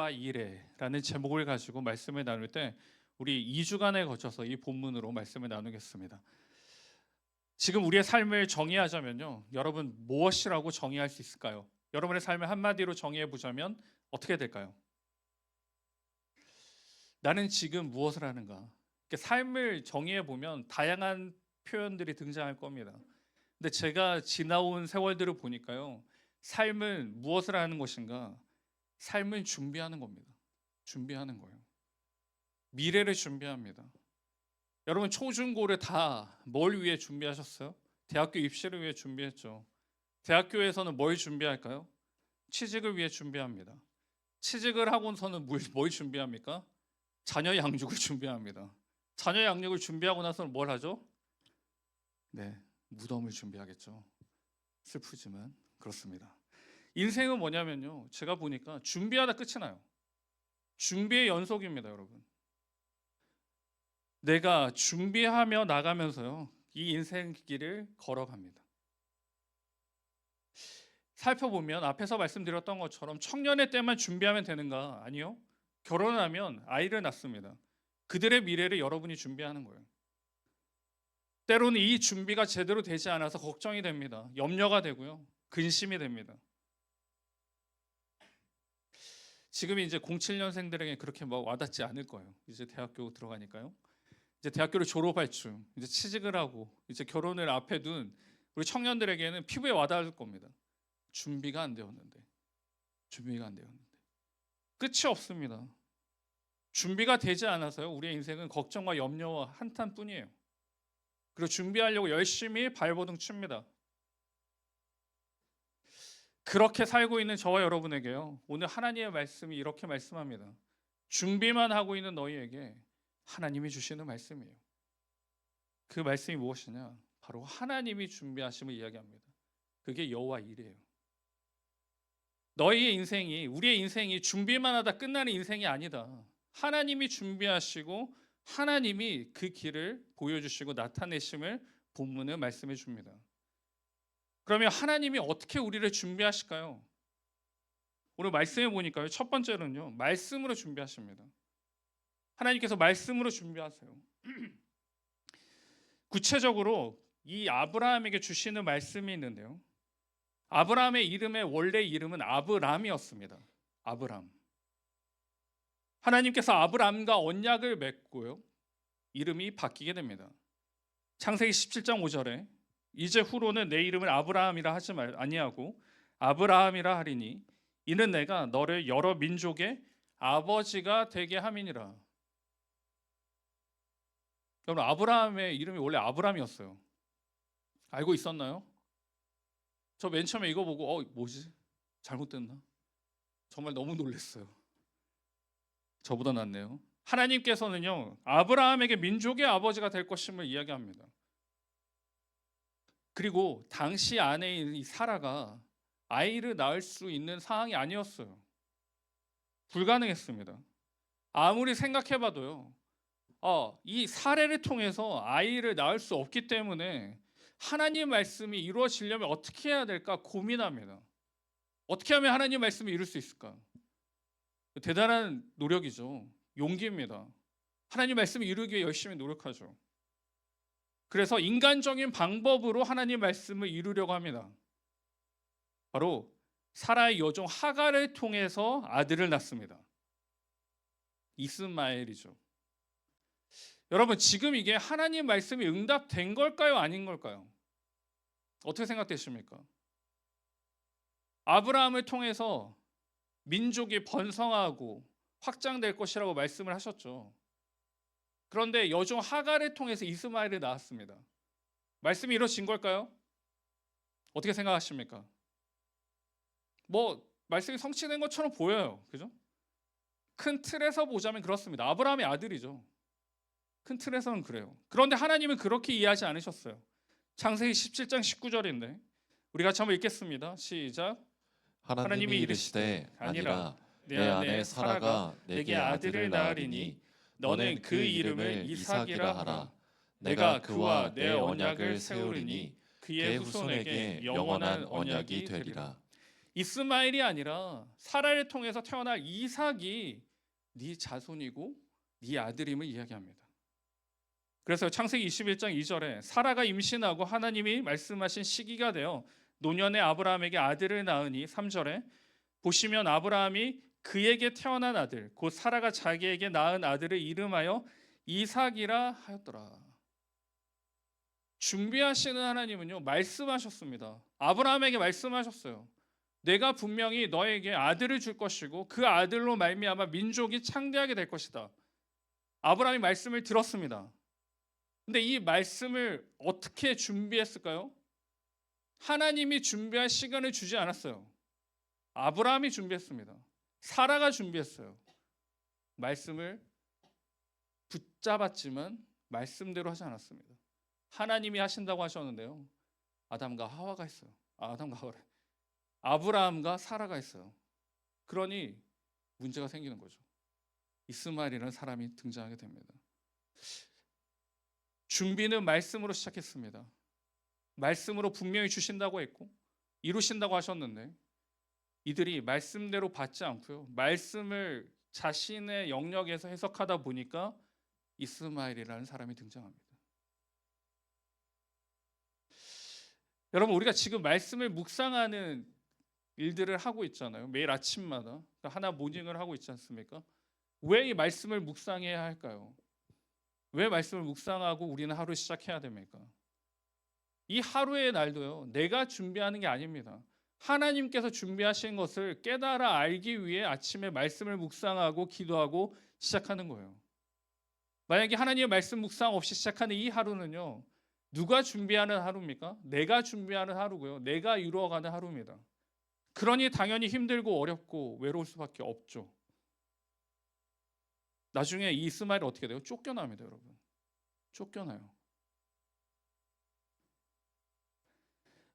여호와 이레라는 제목을 가지고 말씀을 나눌 때 우리 2주간에 거쳐서 이 본문으로 말씀을 나누겠습니다. 지금 우리의 삶을 정의하자면요. 여러분 무엇이라고 정의할 수 있을까요? 여러분의 삶을 한마디로 정의해 보자면 어떻게 될까요? 나는 지금 무엇을 하는가? 삶을 정의해 보면 다양한 표현들이 등장할 겁니다. 근데 제가 지나온 세월들을 보니까요. 삶은 무엇을 하는 것인가? 삶은 준비하는 겁니다. 준비하는 거예요. 미래를 준비합니다. 여러분 초중고를 다 뭘 위해 준비하셨어요? 대학교 입시를 위해 준비했죠. 대학교에서는 뭘 준비할까요? 취직을 위해 준비합니다. 취직을 하고서는 뭘 준비합니까? 자녀 양육을 준비합니다. 자녀 양육을 준비하고 나서는 뭘 하죠? 네, 무덤을 준비하겠죠. 슬프지만 그렇습니다. 인생은 뭐냐면요. 제가 보니까 준비하다 끝이 나요. 준비의 연속입니다, 여러분. 내가 준비하며 나가면서요. 이 인생 길을 걸어갑니다. 살펴보면 앞에서 말씀드렸던 것처럼 청년의 때만 준비하면 되는가? 아니요. 결혼하면 아이를 낳습니다. 그들의 미래를 여러분이 준비하는 거예요. 때로는 이 준비가 제대로 되지 않아서 걱정이 됩니다. 염려가 되고요. 근심이 됩니다. 지금 이제 07년생들에게 그렇게 막 와닿지 않을 거예요. 이제 대학교 들어가니까요. 이제 대학교를 졸업할 쯤, 이제 취직을 하고 이제 결혼을 앞에 둔 우리 청년들에게는 피부에 와닿을 겁니다. 준비가 안 되었는데. 끝이 없습니다. 준비가 되지 않아서요. 우리의 인생은 걱정과 염려와 한탄뿐이에요. 그리고 준비하려고 열심히 발버둥 칩니다. 그렇게 살고 있는 저와 여러분에게요. 오늘 하나님의 말씀이 이렇게 말씀합니다. 준비만 하고 있는 너희에게 하나님이 주시는 말씀이에요. 그 말씀이 무엇이냐? 바로 하나님이 준비하심을 이야기합니다. 그게 여호와 일이에요. 너희의 인생이, 우리의 인생이 준비만 하다 끝나는 인생이 아니다. 하나님이 준비하시고 하나님이 그 길을 보여주시고 나타내심을 본문은 말씀해 줍니다. 그러면 하나님이 어떻게 우리를 준비하실까요? 오늘 말씀해 보니까요. 첫 번째는요. 말씀으로 준비하십니다. 하나님께서 말씀으로 준비하세요. 구체적으로 이 아브라함에게 주시는 말씀이 있는데요. 아브라함의 이름의 원래 이름은 아브람이었습니다. 아브람. 하나님께서 아브람과 언약을 맺고요. 이름이 바뀌게 됩니다. 창세기 17장 5절에 이제 후로는 내 이름을 아브라함이라 하지 아니하고 아브라함이라 하리니 이는 내가 너를 여러 민족의 아버지가 되게 함이니라. 여러분 아브라함의 이름이 원래 아브람이었어요. 알고 있었나요? 저 맨 처음에 이거 보고 뭐지? 잘못됐나? 정말 너무 놀랐어요. 저보다 낫네요. 하나님께서는요. 아브라함에게 민족의 아버지가 될 것임을 이야기합니다. 그리고 당시 아내인 이 사라가 아이를 낳을 수 있는 상황이 아니었어요. 불가능했습니다. 아무리 생각해봐도요. 이 사례를 통해서 아이를 낳을 수 없기 때문에 하나님 말씀이 이루어지려면 어떻게 해야 될까 고민합니다. 어떻게 하면 하나님 말씀을 이룰 수 있을까? 대단한 노력이죠. 용기입니다. 하나님 말씀을 이루기 위해 열심히 노력하죠. 그래서 인간적인 방법으로 하나님 말씀을 이루려고 합니다. 바로 사라의 여종 하갈을 통해서 아들을 낳습니다. 이스마엘이죠. 여러분 지금 이게 하나님 말씀이 응답된 걸까요? 아닌 걸까요? 어떻게 생각되십니까? 아브라함을 통해서 민족이 번성하고 확장될 것이라고 말씀을 하셨죠. 그런데 여종 하갈을 통해서 이스마엘을 낳았습니다. 말씀이 이루어진 걸까요? 어떻게 생각하십니까? 말씀이 성취된 것처럼 보여요. 그죠? 큰 틀에서 보자면 그렇습니다. 아브라함의 아들이죠. 큰 틀에서는 그래요. 그런데 하나님은 그렇게 이해하지 않으셨어요. 창세기 17장 19절인데 우리 같이 한번 읽겠습니다. 시작. 하나님이 이르시되 아니라 내 아내 사라가 내게 아들을 낳으리니 너는 그 이름을 이삭이라 하라. 내가 그와 내 언약을 세우리니 그의 후손에게 영원한 언약이 되리라. 이스마엘이 아니라 사라를 통해서 태어날 이삭이 네 자손이고 네 아들임을 이야기합니다. 그래서 창세기 21장 2절에 사라가 임신하고 하나님이 말씀하신 시기가 되어 노년의 아브라함에게 아들을 낳으니 3절에 보시면 아브라함이 그에게 태어난 아들 곧 사라가 자기에게 낳은 아들을 이름하여 이삭이라 하였더라. 준비하시는 하나님은요 말씀하셨습니다. 아브라함에게 말씀하셨어요. 내가 분명히 너에게 아들을 줄 것이고 그 아들로 말미암아 민족이 창대하게 될 것이다. 아브라함이 말씀을 들었습니다. 근데 이 말씀을 어떻게 준비했을까요? 하나님이 준비할 시간을 주지 않았어요. 아브라함이 준비했습니다. 사라가 준비했어요. 말씀을 붙잡았지만 말씀대로 하지 않았습니다. 하나님이 하신다고 하셨는데요. 아담과 하와가 했어요. 아담과 하와래. 아브라함과 사라가 했어요. 그러니 문제가 생기는 거죠. 이스마엘이라는 사람이 등장하게 됩니다. 준비는 말씀으로 시작했습니다. 말씀으로 분명히 주신다고 했고 이루신다고 하셨는데 이들이 말씀대로 받지 않고요. 말씀을 자신의 영역에서 해석하다 보니까 이스마엘이라는 사람이 등장합니다. 여러분 우리가 지금 말씀을 묵상하는 일들을 하고 있잖아요. 매일 아침마다 하나 모닝을 하고 있지 않습니까? 왜 이 말씀을 묵상해야 할까요? 왜 말씀을 묵상하고 우리는 하루 시작해야 됩니까? 이 하루의 날도요. 내가 준비하는 게 아닙니다. 하나님께서 준비하신 것을 깨달아 알기 위해 아침에 말씀을 묵상하고 기도하고 시작하는 거예요. 만약에 하나님의 말씀 묵상 없이 시작하는 이 하루는요. 누가 준비하는 하루입니까? 내가 준비하는 하루고요. 내가 이루어가는 하루입니다. 그러니 당연히 힘들고 어렵고 외로울 수밖에 없죠. 나중에 이 이스마엘이 어떻게 돼요? 쫓겨납니다, 여러분. 쫓겨나요.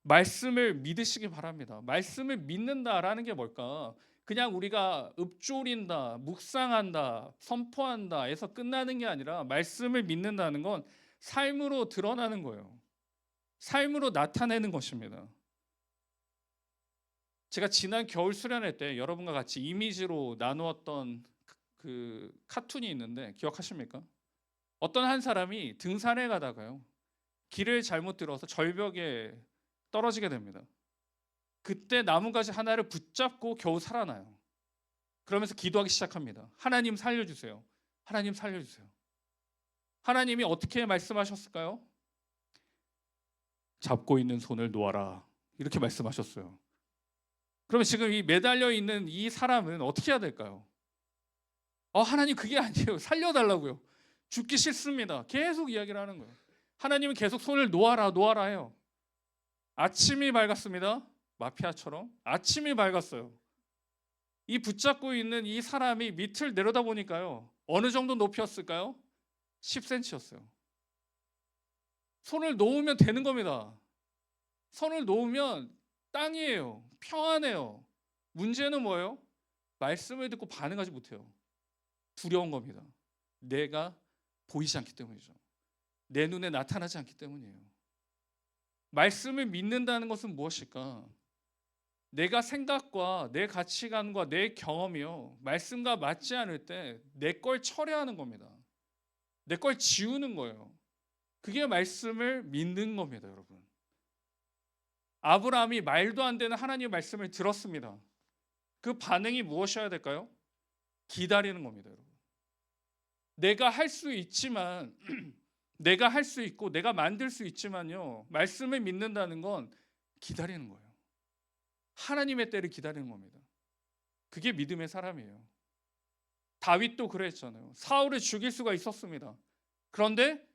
말씀을 믿으시기 바랍니다. 말씀을 믿는다라는 게 뭘까? 그냥 우리가 읊조린다, 묵상한다, 선포한다 해서 끝나는 게 아니라 말씀을 믿는다는 건 삶으로 드러나는 거예요. 삶으로 나타내는 것입니다. 제가 지난 겨울 수련회 때 여러분과 같이 이미지로 나누었던 그 카툰이 있는데 기억하십니까? 어떤 한 사람이 등산에 가다가요. 길을 잘못 들어서 절벽에 떨어지게 됩니다. 그때 나뭇가지 하나를 붙잡고 겨우 살아나요. 그러면서 기도하기 시작합니다. 하나님 살려주세요. 하나님 살려주세요. 하나님이 어떻게 말씀하셨을까요? 잡고 있는 손을 놓아라. 이렇게 말씀하셨어요. 그러면 지금 이 매달려 있는 이 사람은 어떻게 해야 될까요? 하나님 그게 아니에요. 살려달라고요. 죽기 싫습니다. 계속 이야기를 하는 거예요. 하나님은 계속 손을 놓아라 놓아라 해요. 아침이 밝았습니다. 마피아처럼 아침이 밝았어요. 이 붙잡고 있는 이 사람이 밑을 내려다 보니까요. 어느 정도 높이였을까요? 10cm였어요. 손을 놓으면 되는 겁니다. 손을 놓으면 땅이에요. 평안해요. 문제는 뭐예요? 말씀을 듣고 반응하지 못해요. 두려운 겁니다. 내가 보이지 않기 때문이죠. 내 눈에 나타나지 않기 때문이에요. 말씀을 믿는다는 것은 무엇일까? 내가 생각과 내 가치관과 내 경험이요. 말씀과 맞지 않을 때 내 걸 철회하는 겁니다. 내 걸 지우는 거예요. 그게 말씀을 믿는 겁니다, 여러분. 아브라함이 말도 안 되는 하나님의 말씀을 들었습니다. 그 반응이 무엇이어야 될까요? 기다리는 겁니다, 여러분. 내가 할 수 있지만 내가 할 수 있고 내가 만들 수 있지만요. 말씀을 믿는다는 건 기다리는 거예요. 하나님의 때를 기다리는 겁니다. 그게 믿음의 사람이에요. 다윗도 그랬잖아요. 사울을 죽일 수가 있었습니다. 그런데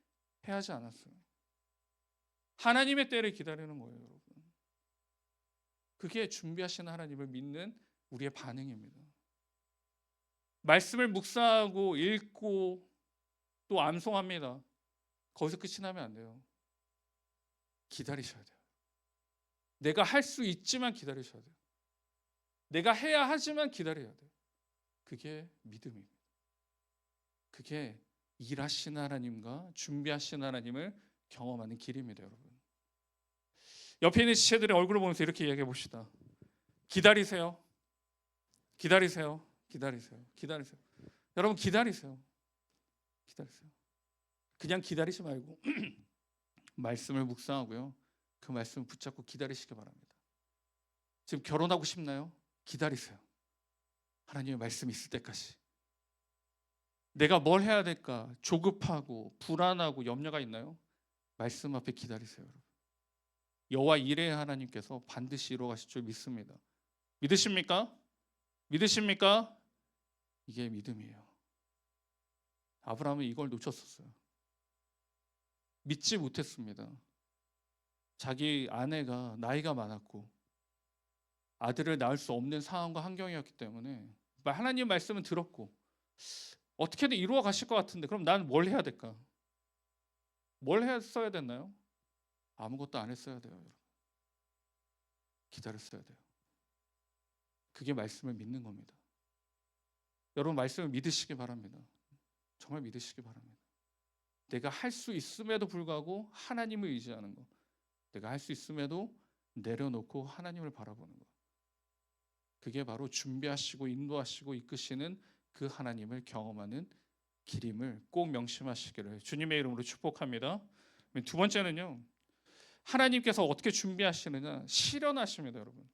해하지 않았어요. 하나님의 때를 기다리는 거예요, 여러분. 그게 준비하신 하나님을 믿는 우리의 반응입니다. 말씀을 묵상하고 읽고 또 암송합니다. 거기서 끝이 나면 안 돼요. 기다리셔야 돼요. 내가 할 수 있지만 기다리셔야 돼요. 내가 해야 하지만 기다려야 돼요. 그게 믿음입니다. 그게 일하신 하나님과 준비하신 하나님을 경험하는 길입니다, 여러분. 옆에 있는 지체들의 얼굴을 보면서 이렇게 이야기해 봅시다. 기다리세요. 기다리세요. 기다리세요. 기다리세요. 여러분 기다리세요. 기다리세요. 그냥 기다리지 말고 말씀을 묵상하고요. 그 말씀을 붙잡고 기다리시기 바랍니다. 지금 결혼하고 싶나요? 기다리세요. 하나님의 말씀이 있을 때까지. 내가 뭘 해야 될까? 조급하고 불안하고 염려가 있나요? 말씀 앞에 기다리세요. 여러분. 여호와 이레의 하나님께서 반드시 이루어 가실 줄 믿습니다. 믿으십니까? 믿으십니까? 이게 믿음이에요. 아브라함은 이걸 놓쳤었어요. 믿지 못했습니다. 자기 아내가 나이가 많았고 아들을 낳을 수 없는 상황과 환경이었기 때문에 하나님 말씀은 들었고 어떻게든 이루어 가실 것 같은데 그럼 나는 뭘 해야 될까? 뭘 했어야 됐나요? 아무것도 안 했어야 돼요. 여러분. 기다렸어야 돼요. 그게 말씀을 믿는 겁니다. 여러분 말씀을 믿으시기 바랍니다. 정말 믿으시기 바랍니다. 내가 할 수 있음에도 불구하고 하나님을 의지하는 것. 내가 할 수 있음에도 내려놓고 하나님을 바라보는 것. 그게 바로 준비하시고 인도하시고 이끄시는 그 하나님을 경험하는 길임을 꼭 명심하시기를 주님의 이름으로 축복합니다. 두 번째는요. 하나님께서 어떻게 준비하시느냐 실현하십니다. 여러분.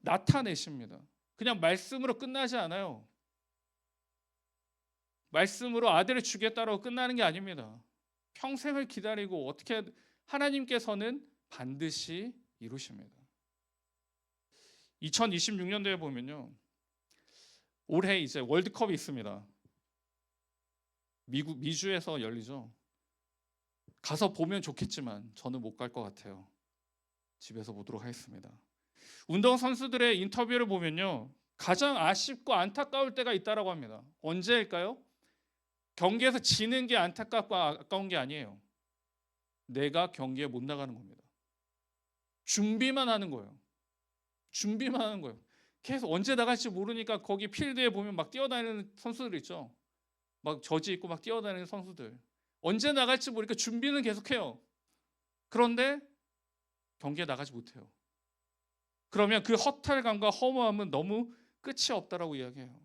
나타내십니다. 그냥 말씀으로 끝나지 않아요. 말씀으로 아들을 주겠다라고 끝나는 게 아닙니다. 평생을 기다리고 어떻게 하나님께서는 반드시 이루십니다. 2026년도에 보면요. 올해 이제 월드컵이 있습니다. 미주에서 열리죠. 가서 보면 좋겠지만 저는 못 갈 것 같아요. 집에서 보도록 하겠습니다. 운동 선수들의 인터뷰를 보면요. 가장 아쉽고 안타까울 때가 있다라고 합니다. 언제일까요? 경기에서 지는 게 안타깝고 아까운 게 아니에요. 내가 경기에 못 나가는 겁니다. 준비만 하는 거예요. 준비만 하는 거예요. 계속 언제 나갈지 모르니까 거기 필드에 보면 막 뛰어다니는 선수들 있죠. 막 저지 입고 막 뛰어다니는 선수들. 언제 나갈지 모르니까 준비는 계속해요. 그런데 경기에 나가지 못해요. 그러면 그 허탈감과 허무함은 너무 끝이 없다라고 이야기해요.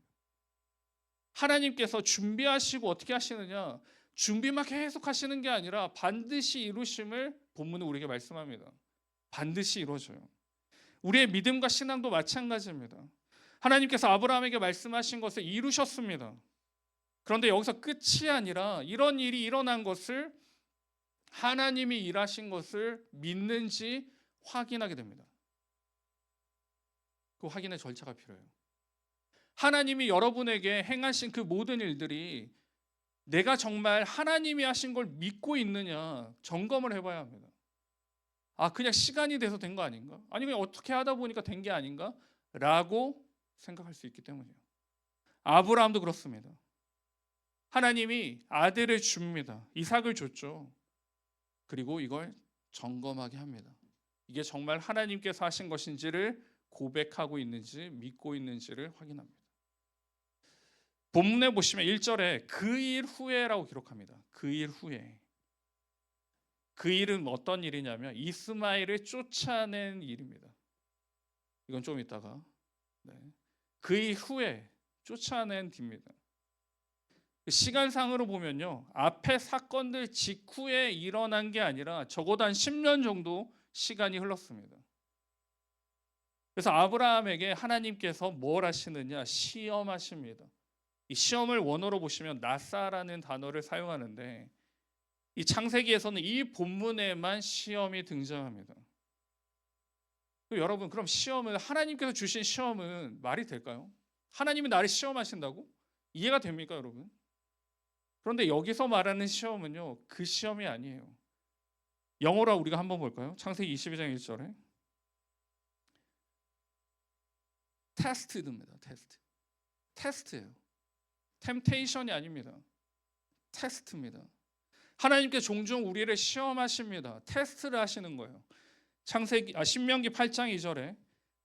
하나님께서 준비하시고 어떻게 하시느냐? 준비만 계속 하시는 게 아니라 반드시 이루심을 본문은 우리에게 말씀합니다. 반드시 이루어져요. 우리의 믿음과 신앙도 마찬가지입니다. 하나님께서 아브라함에게 말씀하신 것을 이루셨습니다. 그런데 여기서 끝이 아니라 이런 일이 일어난 것을 하나님이 일하신 것을 믿는지 확인하게 됩니다. 그 확인의 절차가 필요해요. 하나님이 여러분에게 행하신 그 모든 일들이 내가 정말 하나님이 하신 걸 믿고 있느냐 점검을 해봐야 합니다. 아, 그냥 시간이 돼서 된 거 아닌가? 아니 그냥 어떻게 하다 보니까 된 게 아닌가? 라고 생각할 수 있기 때문이에요. 아브라함도 그렇습니다. 하나님이 아들을 줍니다. 이삭을 줬죠. 그리고 이걸 점검하게 합니다. 이게 정말 하나님께서 하신 것인지를 고백하고 있는지 믿고 있는지를 확인합니다. 본문에 보시면 1절에 그 일 후에라고 기록합니다. 그 일 후에. 그 일은 어떤 일이냐면 이스마엘을 쫓아낸 일입니다. 이건 좀 이따가. 그 일 후에 쫓아낸 뒤입니다. 시간상으로 보면요. 앞에 사건들 직후에 일어난 게 아니라 적어도 한 10년 정도 시간이 흘렀습니다. 그래서 아브라함에게 하나님께서 뭘 하시느냐? 시험하십니다. 이 시험을 원어로 보시면 나사라는 단어를 사용하는데 이 창세기에서는 이 본문에만 시험이 등장합니다. 여러분, 그럼 시험은 하나님께서 주신 시험은 말이 될까요? 하나님이 나를 시험하신다고? 이해가 됩니까, 여러분? 그런데 여기서 말하는 시험은요, 그 시험이 아니에요. 영어로 우리가 한번 볼까요? 창세기 22장 1절에 테스트입니다. 테스트예요. 템테이션이 아닙니다. 테스트입니다. 하나님께 종종 우리를 시험하십니다. 테스트를 하시는 거예요. 신명기 8장 2절에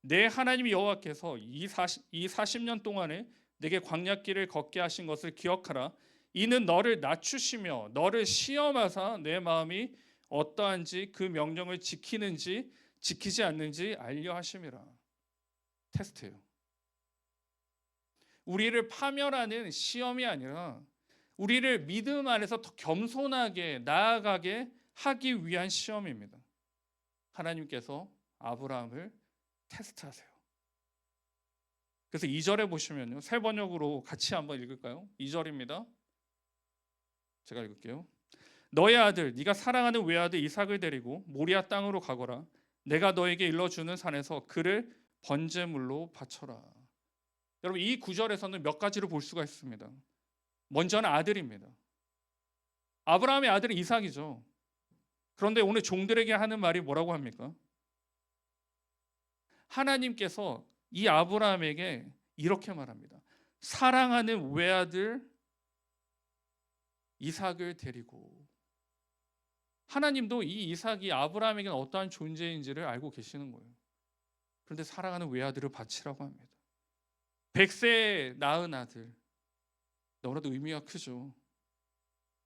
내 하나님 여호와께서 이 40년 동안에 내게 광야길을 걷게 하신 것을 기억하라. 이는 너를 낮추시며 너를 시험하사 내 마음이 어떠한지 그 명령을 지키는지 지키지 않는지 알려 하심이라. 테스트예요. 우리를 파멸하는 시험이 아니라 우리를 믿음 안에서 더 겸손하게 나아가게 하기 위한 시험입니다. 하나님께서 아브라함을 테스트하세요. 그래서 2절에 보시면요. 새 번역으로 같이 한번 읽을까요? 2절입니다. 제가 읽을게요. 너의 아들, 네가 사랑하는 외아들 이삭을 데리고 모리아 땅으로 가거라. 내가 너에게 일러주는 산에서 그를 번제물로 바쳐라. 여러분, 이 구절에서는 몇 가지를 볼 수가 있습니다. 먼저는 아들입니다. 아브라함의 아들이 이삭이죠. 그런데 오늘 종들에게 하는 말이 뭐라고 합니까? 하나님께서 이 아브라함에게 이렇게 말합니다. 사랑하는 외아들 이삭을 데리고. 하나님도 이 이삭이 아브라함에게는 어떠한 존재인지를 알고 계시는 거예요. 그런데 사랑하는 외아들을 바치라고 합니다. 100세에 낳은 아들, 너무나도 의미가 크죠.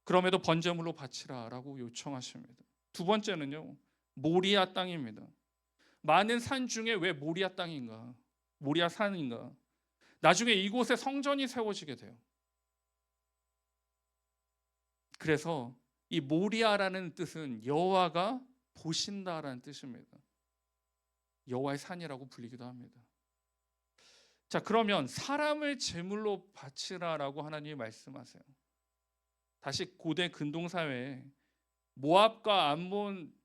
그럼에도 번제물로 바치라라고 요청하십니다. 두 번째는요, 모리아 땅입니다. 많은 산 중에 왜 모리아 땅인가? 모리아 산인가? 나중에 이곳에 성전이 세워지게 돼요. 그래서 이 모리아라는 뜻은 여호와가 보신다라는 뜻입니다. 여호와의 산이라고 불리기도 합니다. 자, 그러면 사람을 제물로 바치라라고 하나님이 말씀하세요. 다시 고대 근동 사회에 모압과 암몬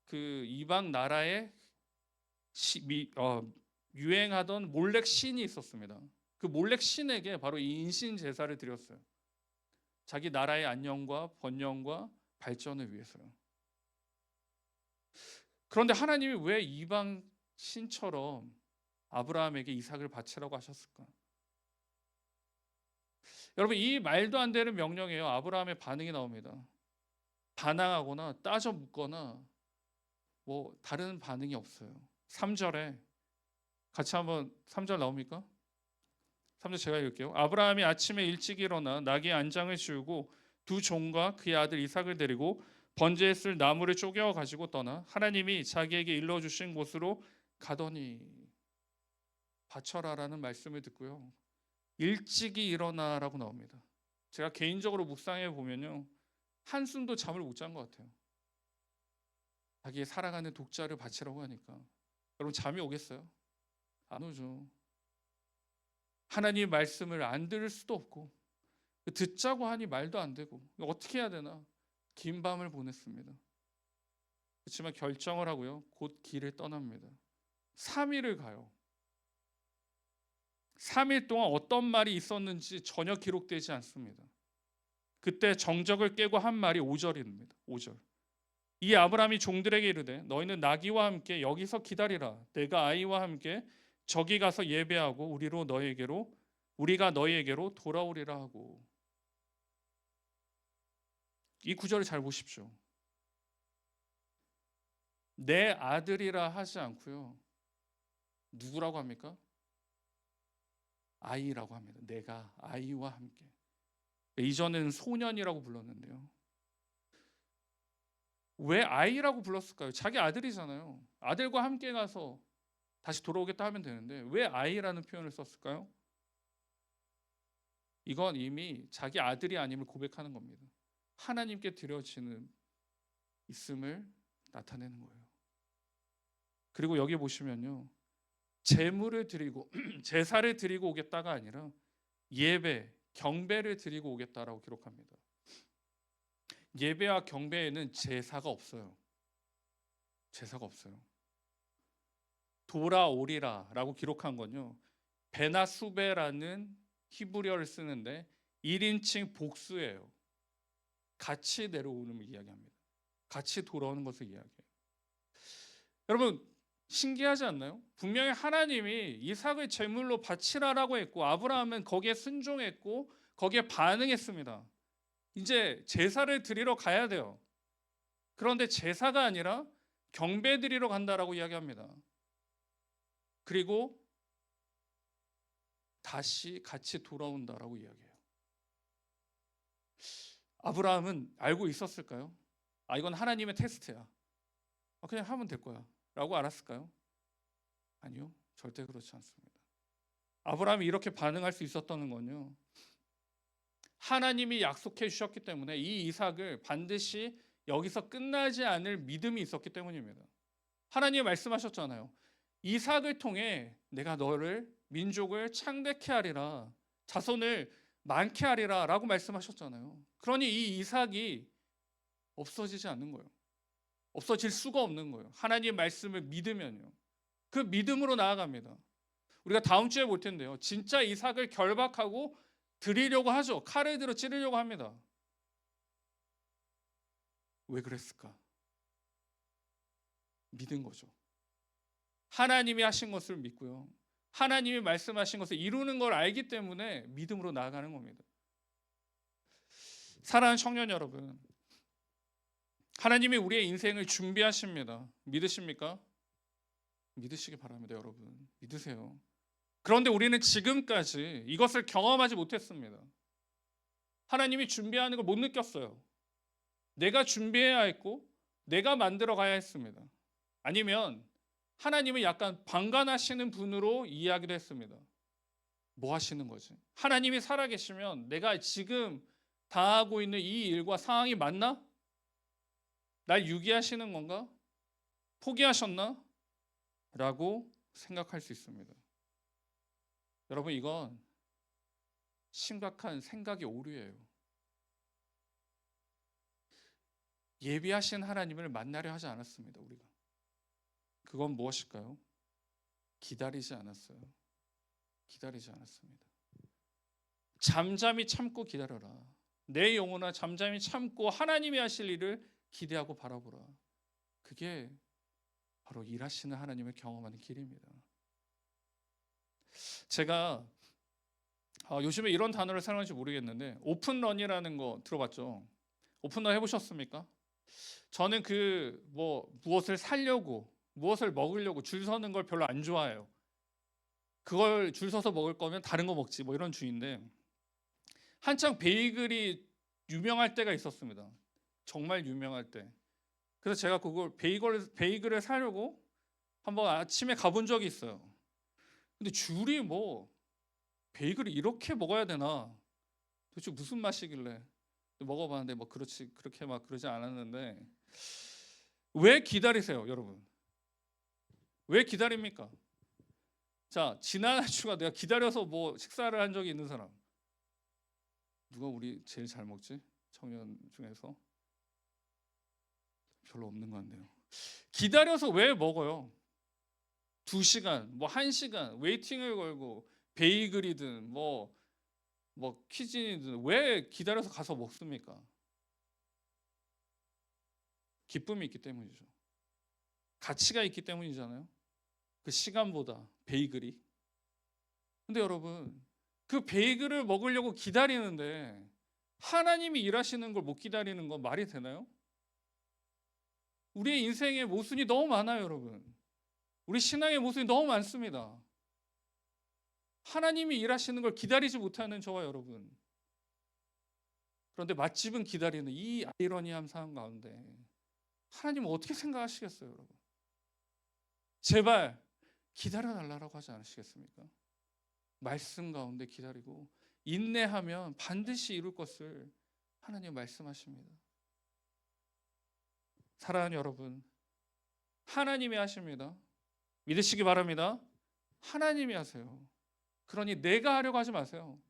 그 이방 나라에 유행하던 몰렉 신이 있었습니다. 그 몰렉 신에게 바로 이 인신 제사를 드렸어요. 자기 나라의 안녕과 번영과 발전을 위해서요. 그런데 하나님이 왜 이방 신처럼 아브라함에게 이삭을 바치라고 하셨을까? 여러분, 이 말도 안 되는 명령이에요. 아브라함의 반응이 나옵니다. 반항하거나 따져 묻거나 뭐 다른 반응이 없어요. 3절에 같이 한번 3절 나옵니까? 3절 제가 읽을게요. 아브라함이 아침에 일찍 일어나 나귀의 안장을 지우고 두 종과 그의 아들 이삭을 데리고 번제에 쓸 나무를 쪼개어 가지고 떠나 하나님이 자기에게 일러주신 곳으로 가더니. 바쳐라라는 말씀을 듣고요, 일찍이 일어나라고 나옵니다. 제가 개인적으로 묵상해 보면요, 한숨도 잠을 못 잔 것 같아요. 자기의 사랑하는 독자를 바치라고 하니까 여러분, 잠이 오겠어요? 안 오죠. 하나님의 말씀을 안 들을 수도 없고 듣자고 하니 말도 안 되고 어떻게 해야 되나 긴 밤을 보냈습니다. 그렇지만 결정을 하고요, 곧 길을 떠납니다. 3일을 가요. 3일 동안 어떤 말이 있었는지 전혀 기록되지 않습니다. 그때 정적을 깨고 한 말이 5절입니다. 5절. 이 아브라함이 종들에게 이르되 너희는 나귀와 함께 여기서 기다리라. 내가 아이와 함께 저기 가서 예배하고 우리가 너희에게로 돌아오리라 하고. 이 구절을 잘 보십시오. 내 아들이라 하지 않고요, 누구라고 합니까? 아이라고 합니다. 내가 아이와 함께. 이전에는 소년이라고 불렀는데요, 왜 아이라고 불렀을까요? 자기 아들이잖아요. 아들과 함께 가서 다시 돌아오겠다 하면 되는데 왜 아이라는 표현을 썼을까요? 이건 이미 자기 아들이 아님을 고백하는 겁니다. 하나님께 드려지는 있음을 나타내는 거예요. 그리고 여기 보시면요, 제물을 드리고 제사를 드리고 오겠다가 아니라 예배, 경배를 드리고 오겠다라고 기록합니다. 예배와 경배에는 제사가 없어요. 제사가 없어요. 돌아오리라라고 기록한 건요, 베나수베라는 히브리어를 쓰는데 1인칭 복수예요. 같이 내려오는 걸 이야기합니다. 같이 돌아오는 것을 이야기해요. 여러분, 신기하지 않나요? 분명히 하나님이 이삭을 제물로 바치라라고 했고 아브라함은 거기에 순종했고 거기에 반응했습니다. 이제 제사를 드리러 가야 돼요. 그런데 제사가 아니라 경배 드리러 간다라고 이야기합니다. 그리고 다시 같이 돌아온다라고 이야기해요. 아브라함은 알고 있었을까요? 이건 하나님의 테스트야. 그냥 하면 될 거야 라고 알았을까요? 아니요, 절대 그렇지 않습니다. 아브라함이 이렇게 반응할 수 있었다는 건요, 하나님이 약속해 주셨기 때문에 이 이삭을 반드시 여기서 끝나지 않을 믿음이 있었기 때문입니다. 하나님이 말씀하셨잖아요. 이삭을 통해 내가 너를 민족을 창대케 하리라, 자손을 많게 하리라 라고 말씀하셨잖아요. 그러니 이 이삭이 없어지지 않는 거예요. 없어질 수가 없는 거예요. 하나님의 말씀을 믿으면요. 그 믿음으로 나아갑니다. 우리가 다음 주에 볼 텐데요, 진짜 이삭을 결박하고 드리려고 하죠. 칼을 들어 찌르려고 합니다. 왜 그랬을까? 믿은 거죠. 하나님이 하신 것을 믿고요, 하나님이 말씀하신 것을 이루는 걸 알기 때문에 믿음으로 나아가는 겁니다. 사랑하는 청년 여러분, 하나님이 우리의 인생을 준비하십니다. 믿으십니까? 믿으시기 바랍니다. 여러분, 믿으세요. 그런데 우리는 지금까지 이것을 경험하지 못했습니다. 하나님이 준비하는 걸 못 느꼈어요. 내가 준비해야 했고 내가 만들어 가야 했습니다. 아니면 하나님은 약간 방관하시는 분으로 이해하기도 했습니다. 뭐 하시는 거지? 하나님이 살아계시면 내가 지금 당하고 있는 이 일과 상황이 맞나? 날 유기하시는 건가? 포기하셨나? 라고 생각할 수 있습니다. 여러분, 이건 심각한 생각의 오류예요. 예비하신 하나님을 만나려 하지 않았습니다. 우리가. 그건 무엇일까요? 기다리지 않았어요. 기다리지 않았습니다. 잠잠히 참고 기다려라. 내 영혼아, 잠잠히 참고 하나님이 하실 일을 기대하고 바라보라. 그게 바로 일하시는 하나님을 경험하는 길입니다. 제가 요즘에 이런 단어를 사용하는지 모르겠는데, 오픈런이라는 거 들어봤죠? 오픈런 해보셨습니까? 저는 무엇을 사려고, 무엇을 먹으려고 줄 서는 걸 별로 안 좋아해요. 그걸 줄 서서 먹을 거면 다른 거 먹지, 뭐 이런 주의인데, 한창 베이글이 유명할 때가 있었습니다. 정말 유명할 때. 그래서 제가 그걸 베이글을 사려고 한번 아침에 가본 적이 있어요. 근데 줄이 베이글을 이렇게 먹어야 되나? 도대체 무슨 맛이길래? 먹어봤는데 그렇게 막 그러지 않았는데, 왜 기다리세요, 여러분? 왜 기다립니까? 자, 지난 한 주가 내가 기다려서 식사를 한 적이 있는 사람, 누가 우리 제일 잘 먹지? 청년 중에서 별로 없는 것 같네요. 기다려서 왜 먹어요? 2시간, 1시간 웨이팅을 걸고 베이글이든 퀴즈이든 왜 기다려서 가서 먹습니까? 기쁨이 있기 때문이죠. 가치가 있기 때문이잖아요. 그 시간보다 베이글이. 근데 여러분, 그 베이글을 먹으려고 기다리는데 하나님이 일하시는 걸 못 기다리는 건 말이 되나요? 우리의 인생에 모순이 너무 많아요, 여러분. 우리 신앙의 모순이 너무 많습니다. 하나님이 일하시는 걸 기다리지 못하는 저와 여러분. 그런데 맛집은 기다리는 이 아이러니한 상황 가운데 하나님은 어떻게 생각하시겠어요, 여러분? 제발 기다려달라고 하지 않으시겠습니까? 말씀 가운데 기다리고 인내하면 반드시 이룰 것을 하나님 말씀하십니다. 사랑하는 여러분, 하나님이 하십니다. 믿으시기 바랍니다. 하나님이 하세요. 그러니 내가 하려고 하지 마세요.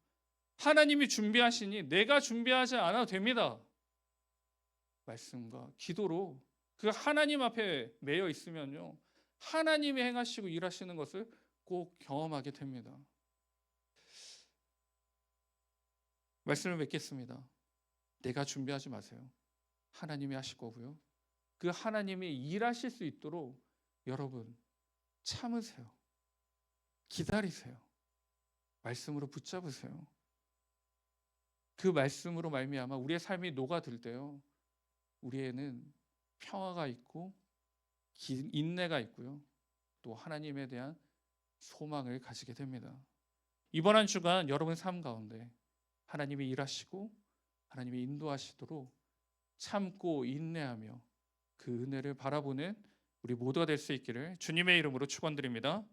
하나님이 준비하시니 내가 준비하지 않아도 됩니다. 말씀과 기도로 그 하나님 앞에 매여 있으면요, 하나님이 행하시고 일하시는 것을 꼭 경험하게 됩니다. 말씀을 맺겠습니다. 내가 준비하지 마세요. 하나님이 하실 거고요. 그 하나님이 일하실 수 있도록 여러분 참으세요. 기다리세요. 말씀으로 붙잡으세요. 그 말씀으로 말미암아 우리의 삶이 녹아들 때요, 우리에는 평화가 있고 인내가 있고요, 또 하나님에 대한 소망을 가지게 됩니다. 이번 한 주간 여러분 삶 가운데 하나님이 일하시고 하나님이 인도하시도록 참고 인내하며 그 은혜를 바라보는 우리 모두가 될 수 있기를 주님의 이름으로 축원드립니다.